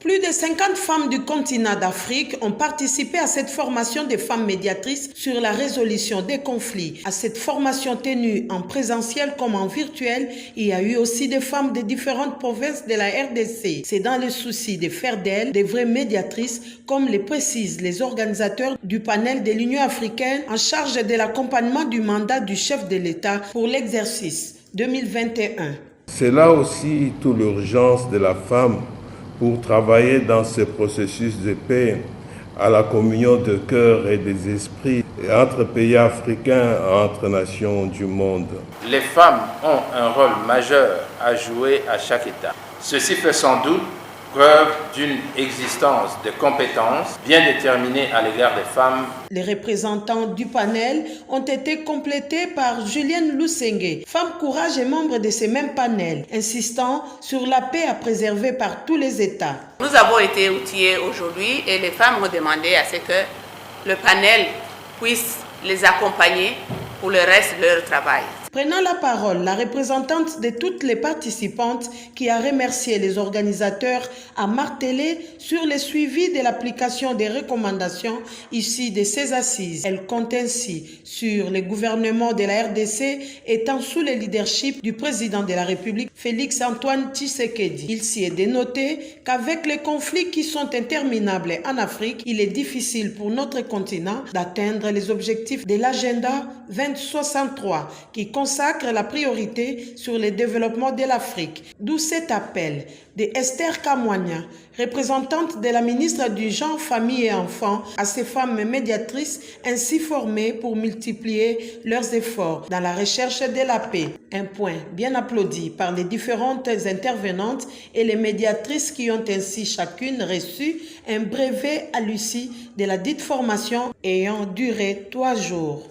Plus de 50 femmes du continent d'Afrique ont participé à cette formation des femmes médiatrices sur la résolution des conflits. À cette formation tenue en présentiel comme en virtuel, il y a eu aussi des femmes de différentes provinces de la RDC. C'est dans le souci de faire d'elles des vraies médiatrices, comme le précisent les organisateurs du panel de l'Union africaine en charge de l'accompagnement du mandat du chef de l'État pour l'exercice 2021. C'est là aussi toute l'urgence de la femme pour travailler dans ce processus de paix, à la communion de cœur et des esprits entre pays africains, entre nations du monde. Les femmes ont un rôle majeur à jouer à chaque étape. Ceci fait sans doute preuve d'une existence de compétences bien déterminées à l'égard des femmes. Les représentants du panel ont été complétés par Julienne Lusenge, femme courage et membre de ce même panel, insistant sur la paix à préserver par tous les États. Nous avons été outillés aujourd'hui et les femmes ont demandé à ce que le panel puisse les accompagner pour le reste de leur travail. Prenant la parole, la représentante de toutes les participantes qui a remercié les organisateurs a martelé sur le suivi de l'application des recommandations issues de ces assises. Elle compte ainsi sur le gouvernement de la RDC étant sous le leadership du président de la République, Félix-Antoine Tshisekedi. Il s'y est dénoté qu'avec les conflits qui sont interminables en Afrique, il est difficile pour notre continent d'atteindre les objectifs de l'agenda 2063 qui consacre la priorité sur le développement de l'Afrique. D'où cet appel de Esther Kamwanya, représentante de la ministre du Genre, Famille et Enfants, à ces femmes médiatrices ainsi formées pour multiplier leurs efforts dans la recherche de la paix. Un point bien applaudi par les différentes intervenantes et les médiatrices qui ont ainsi chacune reçu un brevet à l'issue de la dite formation ayant duré 3 jours.